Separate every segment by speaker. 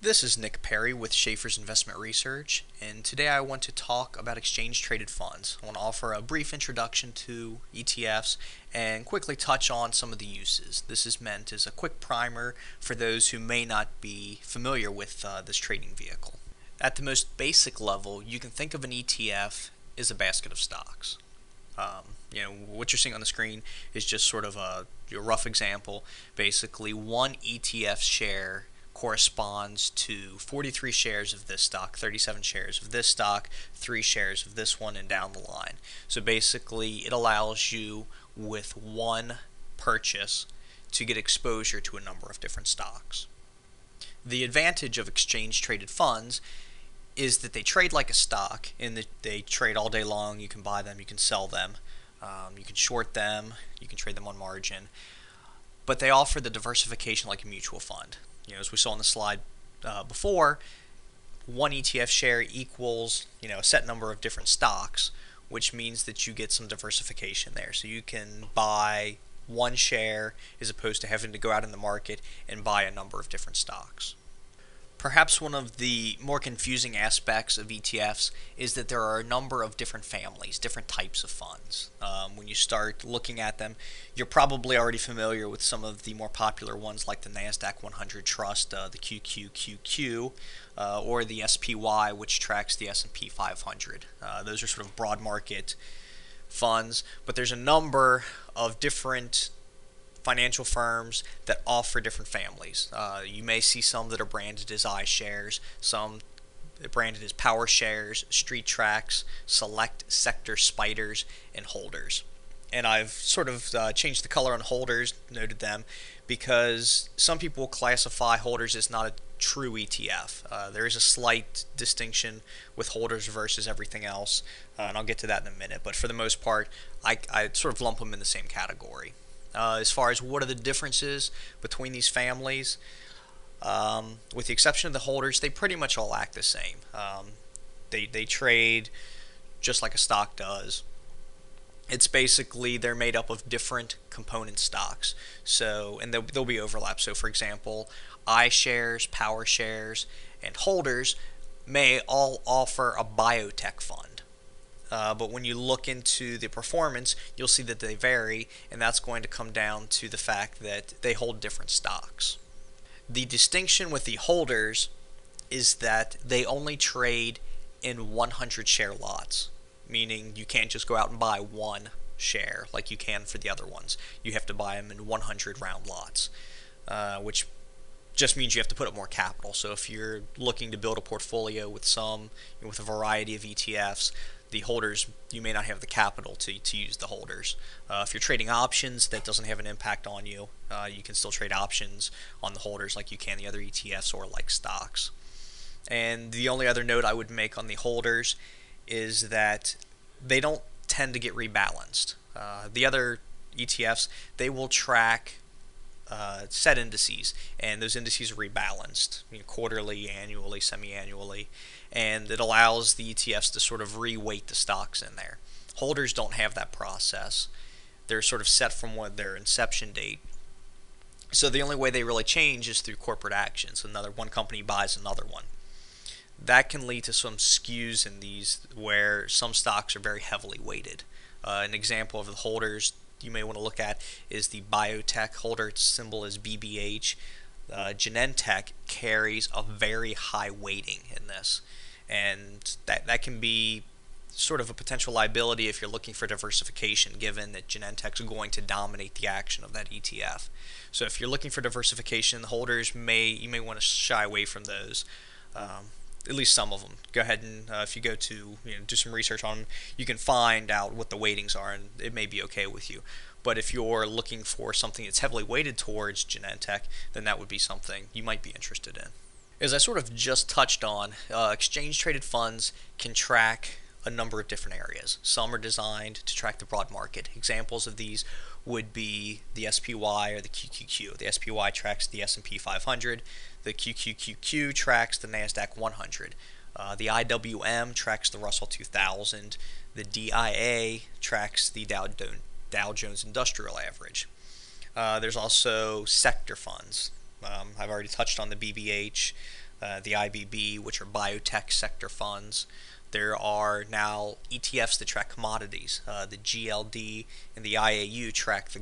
Speaker 1: This is Nick Perry with Schaeffer's Investment Research, and today I want to talk about exchange-traded funds. I want to offer a brief introduction to ETFs and quickly touch on some of the uses. This is meant as a quick primer for those who may not be familiar with this trading vehicle. At the most basic level, you can think of an ETF as a basket of stocks. What you're seeing on the screen is just sort of a rough example. Basically, one ETF share corresponds to 43 shares of this stock, 37 shares of this stock, 3 shares of this one, and down the line. So basically, it allows you with one purchase to get exposure to a number of different stocks. The advantage of exchange-traded funds is that they trade like a stock, in that they trade all day long. You can buy them, you can sell them, you can short them, you can trade them on margin, but they offer the diversification like a mutual fund. As we saw on the slide before, one ETF share equals a set number of different stocks, which means that you get some diversification there. So you can buy one share as opposed to having to go out in the market and buy a number of different stocks. Perhaps one of the more confusing aspects of ETFs is that there are a number of different families, different types of funds. When you start looking at them, you're probably already familiar with some of the more popular ones like the NASDAQ 100 Trust, the QQQQ, or the SPY, which tracks the S&P 500. Those are sort of broad market funds, but there's a number of different financial firms that offer different families. You may see some that are branded as iShares, some branded as Power Shares, Street Tracks, Select Sector Spiders, and Holders. And I've sort of changed the color on Holders, noted them, because some people will classify Holders as not a true ETF. There is a slight distinction with Holders versus everything else, and I'll get to that in a minute. But for the most part, I sort of lump them in the same category. As far as what are the differences between these families, with the exception of the Holders, they pretty much all act the same. They trade just like a stock does. It's basically they're made up of different component stocks. So, and there'll be overlap. So, for example, iShares, Power Shares, and Holders may all offer a biotech fund. But when you look into the performance, you'll see that they vary, and that's going to come down to the fact that they hold different stocks. The distinction with the Holders is that they only trade in 100 share lots, meaning you can't just go out and buy one share like you can for the other ones. You have to buy them in 100 round lots, which just means you have to put up more capital. So if you're looking to build a portfolio with with a variety of ETFs, the Holders, you may not have the capital to use the Holders. If you're trading options, that doesn't have an impact on you. You can still trade options on the Holders like you can the other ETFs or like stocks. And the only other note I would make on the Holders is that they don't tend to get rebalanced. The other ETFs, they will track set indices, and those indices are rebalanced quarterly, annually, semi-annually, and it allows the ETFs to sort of reweight the stocks in there. Holders don't have that process. They're sort of set from their inception date. So the only way they really change is through corporate actions. One company buys another one. That can lead to some skews in these where some stocks are very heavily weighted. An example of the Holders you may want to look at is the biotech holder. Its symbol is BBH. Genentech carries a very high weighting in this, and that can be sort of a potential liability if you're looking for diversification, given that Genentech's going to dominate the action of that ETF. So if you're looking for diversification, the Holders you may want to shy away from those. At least some of them. Go ahead and if you go to do some research on them, you can find out what the weightings are, and it may be okay with you. But if you're looking for something that's heavily weighted towards Genentech, then that would be something you might be interested in. As I sort of just touched on, exchange-traded funds can track a number of different areas. Some are designed to track the broad market. Examples of these would be the SPY or the QQQ. The SPY tracks the S&P 500. The QQQQ tracks the NASDAQ 100. The IWM tracks the Russell 2000. The DIA tracks the Dow Jones Industrial Average. There's also sector funds. I've already touched on the BBH. the IBB, which are biotech sector funds. There are now ETFs that track commodities. The GLD and the IAU track the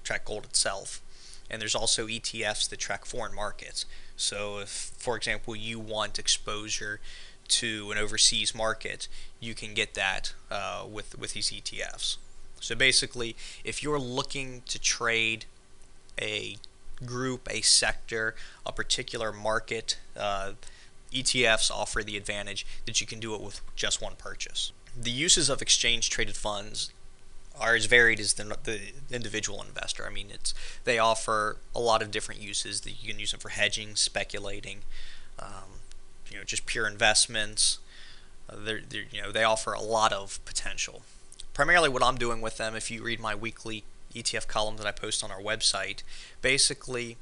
Speaker 1: track gold itself. And there's also ETFs that track foreign markets. So if, for example, you want exposure to an overseas market, you can get that with these ETFs. So basically, if you're looking to trade a group, a sector, a particular market, ETFs offer the advantage that you can do it with just one purchase. The uses of exchange traded funds are as varied as the individual investor. I mean, they offer a lot of different uses. That you can use them for hedging, speculating, just pure investments. They offer a lot of potential. Primarily, what I'm doing with them, if you read my weekly ETF column that I post on our website, basically,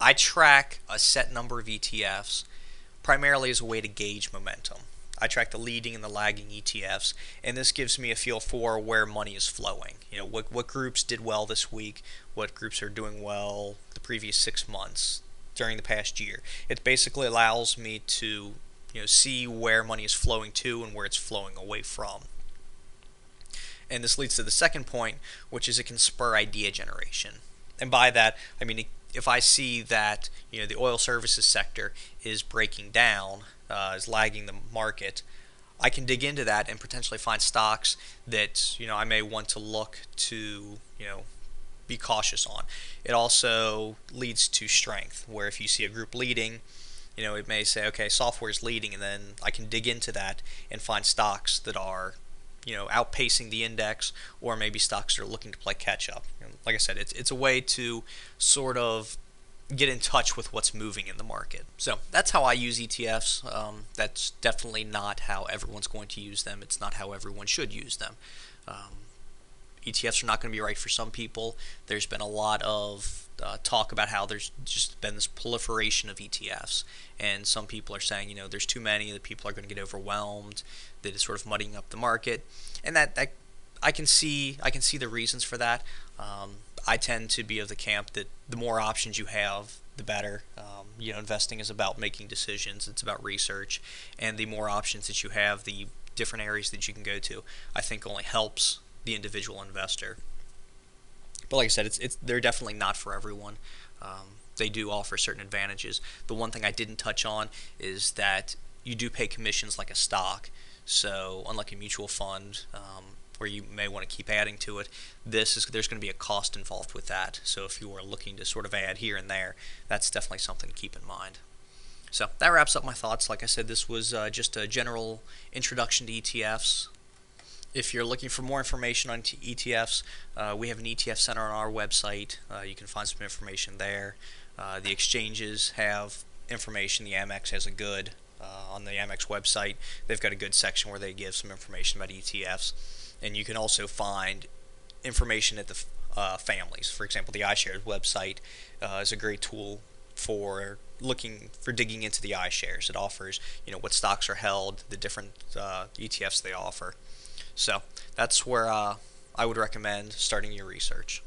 Speaker 1: I track a set number of ETFs primarily as a way to gauge momentum. I track the leading and the lagging ETFs, and this gives me a feel for where money is flowing. What groups did well this week, what groups are doing well the previous 6 months, during the past year. It basically allows me to see where money is flowing to and where it's flowing away from. And this leads to the second point, which is it can spur idea generation. And by that, I mean if I see that the oil services sector is breaking down, is lagging the market, I can dig into that and potentially find stocks that I may want to look to be cautious on. It also leads to strength, where if you see a group leading, it may say, okay, software is leading, and then I can dig into that and find stocks that are outpacing the index, or maybe stocks that are looking to play catch up. Like I said, it's a way to sort of get in touch with what's moving in the market. So that's how I use ETFs. That's definitely not how everyone's going to use them. It's not how everyone should use them. ETFs are not going to be right for some people. There's been a lot of talk about how there's just been this proliferation of ETFs, and some people are saying there's too many, that people are going to get overwhelmed, that it's sort of muddying up the market, and that I can see the reasons for that. I tend to be of the camp that the more options you have, the better. Investing is about making decisions. It's about research, and the more options that you have, the different areas that you can go to, I think only helps the individual investor. But like I said, they're definitely not for everyone. They do offer certain advantages. The one thing I didn't touch on is that you do pay commissions like a stock. So unlike a mutual fund, where you may want to keep adding to it, there's going to be a cost involved with that. So if you are looking to sort of add here and there, that's definitely something to keep in mind. So that wraps up my thoughts. Like I said, this was just a general introduction to ETFs. If you're looking for more information on ETFs, we have an ETF center on our website. You can find some information there. The exchanges have information. The Amex has a good, on the Amex website, they've got a good section where they give some information about ETFs. And you can also find information at the families. For example, the iShares website is a great tool for digging into the iShares. It offers what stocks are held, the different ETFs they offer. So that's where I would recommend starting your research.